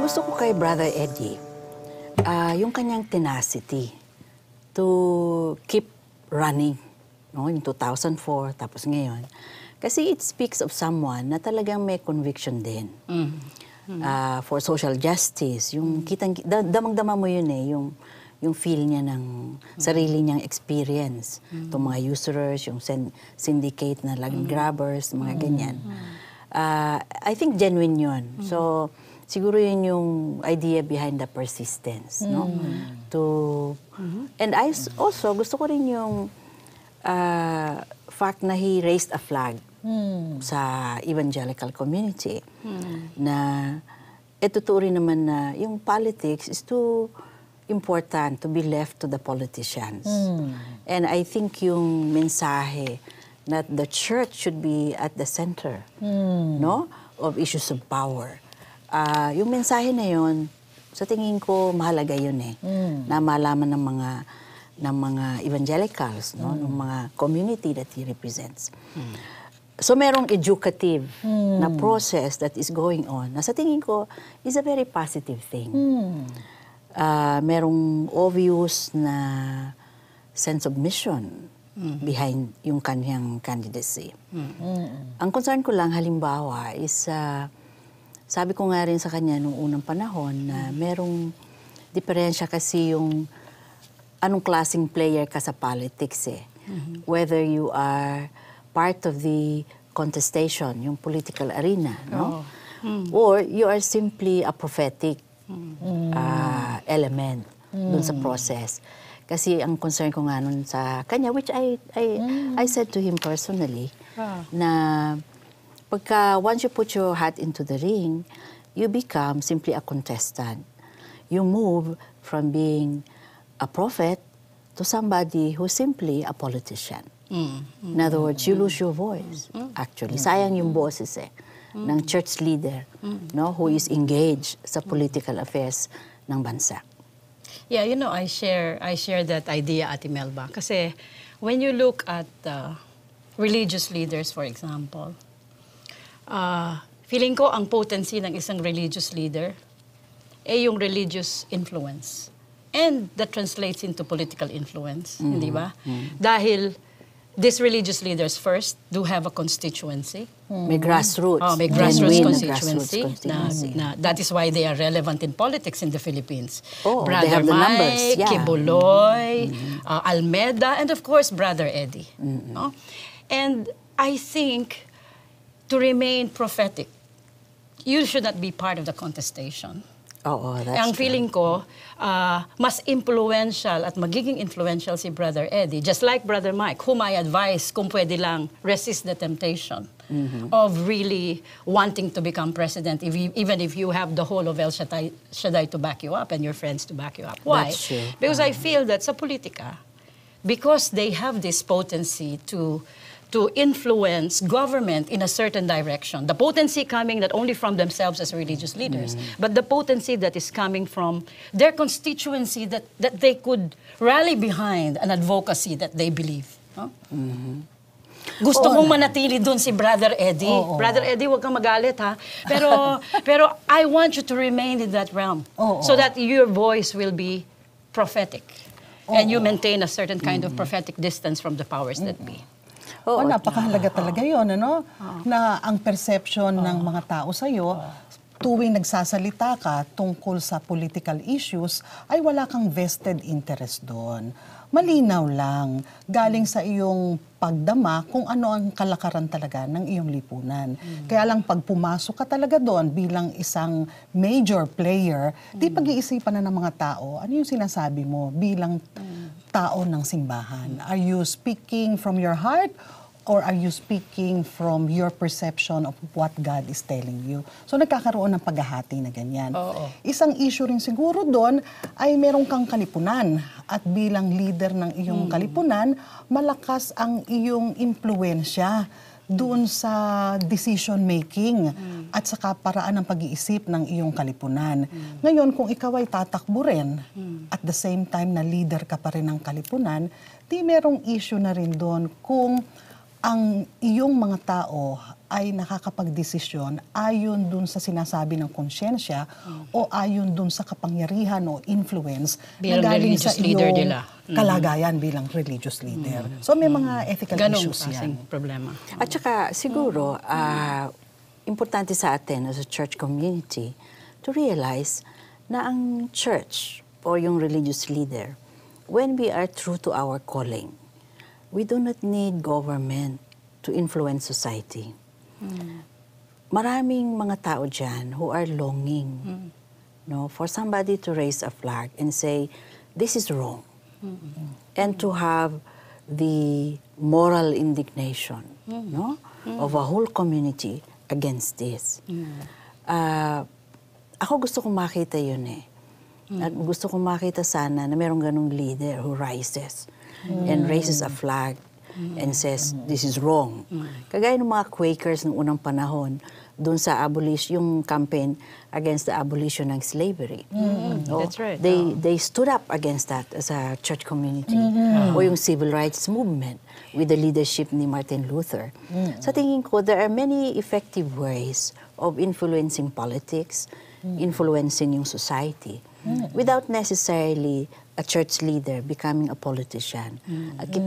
gusto ko kay Brother Eddie, yung kanyang tenacity to keep running, no? Yung 2004, tapos ngayon. Kasi it speaks of someone na talagang may conviction din for social justice. Yung damang-dama mo yun eh, yung feel niya ng sarili niyang experience. Itong mga usurers, yung syndicate na land grabbers, mga ganyan. I think genuine yun. So, siguro yun yung idea behind the persistence, no? And I also, gusto ko rin yung fact na he raised a flag sa evangelical community na totoo rin naman na yung politics is too important to be left to the politicians. And I think yung mensahe that the church should be at the center, no, of issues of power. Yung mensahe na yun, sa tingin ko mahalaga yun eh, na malaman ng mga evangelicals, no, ng mga community that he represents. So merong educative na process that is going on na sa tingin ko is a very positive thing. Merong obvious na sense of mission behind yung kanyang candidacy. Ang concern ko lang halimbawa is, sabi ko nga rin sa kanya nung unang panahon na merong diferensya kasi yung anong klaseng player ka sa politics eh. Whether you are part of the contestation, yung political arena, no? Or you are simply a prophetic element dun sa process. Kasi ang concern ko nga nun sa kanya, which I said to him personally, na pagka once you put your hat into the ring, you become simply a contestant. You move from being a prophet to somebody who's simply a politician. In other words, you lose your voice. Actually, sayang yung boses eh, ng church leader, no, who is engaged sa political affairs ng bansa. Yeah, you know, I share that idea, Ate Melba. Kasi when you look at religious leaders, for example, feeling ko ang potency ng isang religious leader ay yung religious influence. And that translates into political influence, hindi ba? Dahil these religious leaders first do have a constituency. May grassroots. May grassroots constituency. That is why they are relevant in politics in the Philippines. They have the numbers. Yeah. Kibuloy, Almeda, and of course, Brother Eddie. No? And I think to remain prophetic, you should not be part of the contestation. Ang feeling ko, mas influential at magiging influential si Brother Eddie, just like Brother Mike, whom I advise kung pwede lang resist the temptation of really wanting to become president, even if you have the whole of El Shaddai to back you up and your friends to back you up. Why? Because I feel that sa politika, because they have this potency to influence government in a certain direction. The potency coming not only from themselves as religious leaders, but the potency that is coming from their constituency that they could rally behind an advocacy that they believe. No? Gusto kong manatili doon si Brother Eddie. Brother Eddie, huwag kang magalit ha. Pero I want you to remain in that realm so that your voice will be prophetic. And you maintain a certain kind of prophetic distance from the powers that be. Napakahalaga talaga yun, ano? Na ang perception ng mga tao sa'yo, tuwing nagsasalita ka tungkol sa political issues, ay wala kang vested interest doon. Malinaw lang, galing sa iyong pagdama kung ano ang kalakaran talaga ng iyong lipunan. Kaya lang pag pumasok ka talaga doon bilang isang major player, di pag-iisipan na ng mga tao, ano yung sinasabi mo bilang tao ng simbahan? Are you speaking from your heart? Or are you speaking from your perception of what God is telling you? So nagkakaroon ng paghahati na ganyan. Isang issue rin siguro doon ay meron kang kalipunan. At bilang leader ng iyong kalipunan, malakas ang iyong impluensya doon sa decision making at sa paraan ng pag-iisip ng iyong kalipunan. Ngayon, kung ikaw ay tatakbo rin, at the same time na leader ka pa rin ng kalipunan, di merong issue na rin doon kung ang iyong mga tao ay nakakapagdesisyon ayon dun sa sinasabi ng konsyensya o ayon dun sa kapangyarihan o influence Bilang na galing religious sa leader iyong nila. kalagayan bilang religious leader. So may mga ethical Ganong issues klaseng yan. problema. At saka siguro, importante sa atin as a church community to realize na ang church or yung religious leader, when we are true to our calling, we do not need government to influence society. Maraming mga tao dyan who are longing for somebody to raise a flag and say, this is wrong. And to have the moral indignation of a whole community against this. Ako gusto kong makita yun eh. At gusto kong makita sana na merong ganong leader who rises and raises a flag and says, this is wrong. Kagaya ng mga Quakers noong unang panahon, doon sa yung campaign against the abolition ng slavery. That's right. They stood up against that as a church community. O yung civil rights movement with the leadership ni Martin Luther. Sa tingin ko, there are many effective ways of influencing politics, influencing yung society, without necessarily a church leader becoming a politician.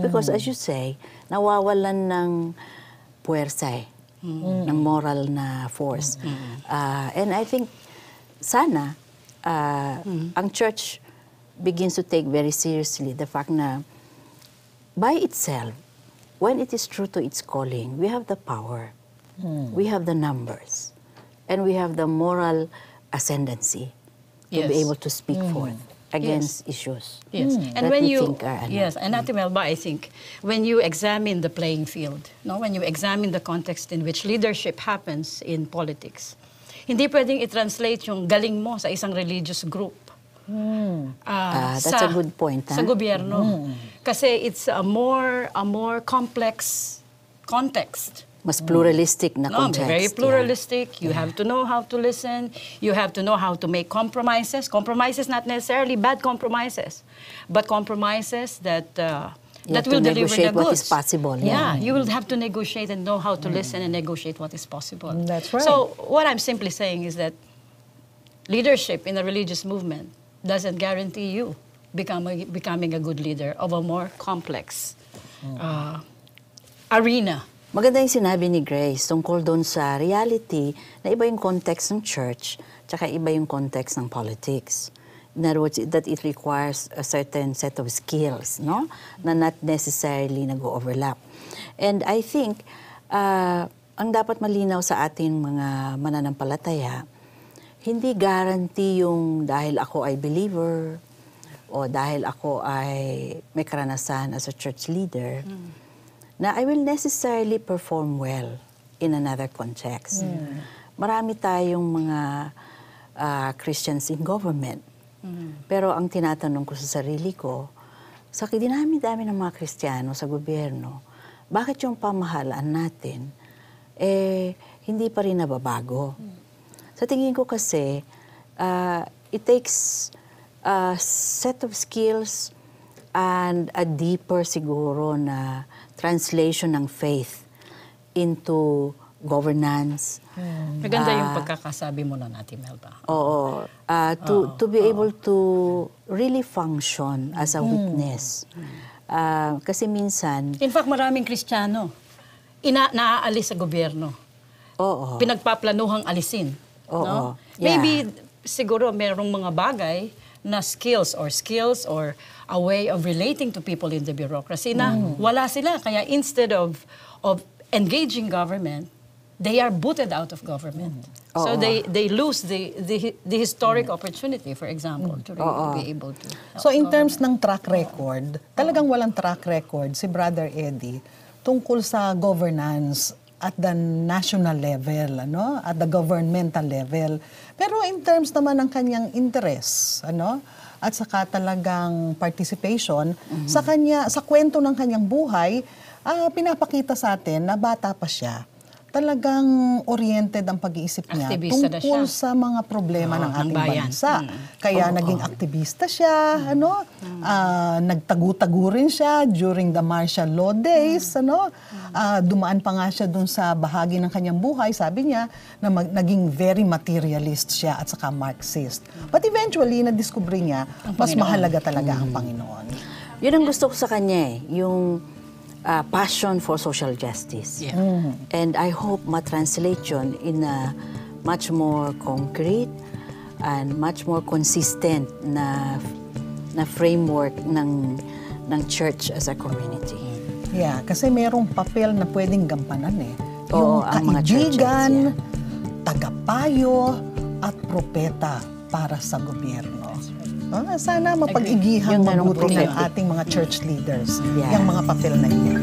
Because as you say, nawawalan ng puwersa ng moral na force. And I think sana ang church begins to take very seriously the fact na by itself, when it is true to its calling, we have the power, we have the numbers, and we have the moral ascendancy to be able to speak forth against issues. Yes, and that when we you think are and Ate Melba, I think when you examine the playing field, when you examine the context in which leadership happens in politics, hindi pwedeng i-translate yung galing mo sa isang religious group. That's a good point. Sa gobyerno. Kasi it's a more complex context. Mas pluralistic na context. Very pluralistic. You have to know how to listen. You have to know how to make compromises. Compromises, not necessarily bad compromises, but compromises that will deliver the goods. What is possible. Yeah, you will have to negotiate and know how to listen and negotiate what is possible. That's right. So what I'm simply saying is that leadership in a religious movement doesn't guarantee you becoming a good leader of a more complex arena. Maganda yung sinabi ni Grace tungkol doon sa reality na iba yung context ng church tsaka iba yung context ng politics. In other words, that it requires a certain set of skills, no? Na not necessarily nag-overlap. And I think, ang dapat malinaw sa ating mga mananampalataya, hindi guarantee yung dahil ako ay believer o dahil ako ay may karanasan as a church leader, na I will necessarily perform well in another context. Marami tayong mga Christians in government. Pero ang tinatanong ko sa sarili ko, sa dinami-dami ng mga Kristiyano sa gobyerno, bakit yung pamahalaan natin, hindi pa rin nababago? Sa tingin ko kasi, it takes a set of skills and a deeper siguro na translation ng faith into governance. Maganda yung pagkakasabi mo na natin, Melba. Oo. To be able to really function as a witness. Kasi minsan... In fact, maraming Kristiyano naaalis sa gobyerno. Oo. Pinagpaplanuhang alisin. Oo. No? Maybe siguro merong mga bagay na skills or a way of relating to people in the bureaucracy na wala sila. Kaya instead of engaging government, they are booted out of government. So they lose the historic opportunity, for example, to really be able to help So in terms ng track record, talagang walang track record si Brother Eddie tungkol sa governance at the national level, at the governmental level. Pero in terms naman ng kanyang interest, at saka talagang participation sa kwento ng kanyang buhay, pinapakita sa atin na bata pa siya talagang oriented ang pag-iisip niya Aktivista na tungkol siya. sa mga problema ng ating bayan. bansa. Kaya naging aktivista siya, nagtagu-tagu rin siya during the martial law days, dumaan pa nga siya dun sa bahagi ng kanyang buhay, sabi niya, na naging very materialist siya at saka Marxist. But eventually, na-discover niya, mas mahalaga talaga ang Panginoon. Yun ang gusto ko sa kanya yung passion for social justice. Yeah. And I hope ma-translate yun in a much more concrete and much more consistent na framework ng church as a community. Yeah, kasi merong papel na pwedeng gampanan Oo, yung ang mga churches, kaibigan, tagapayo, at propeta para sa gobyerno. Sana mapag-igihan Yung ganong mabuti ng prophetic. ating mga church leaders, Yeah. yung mga papel na yan.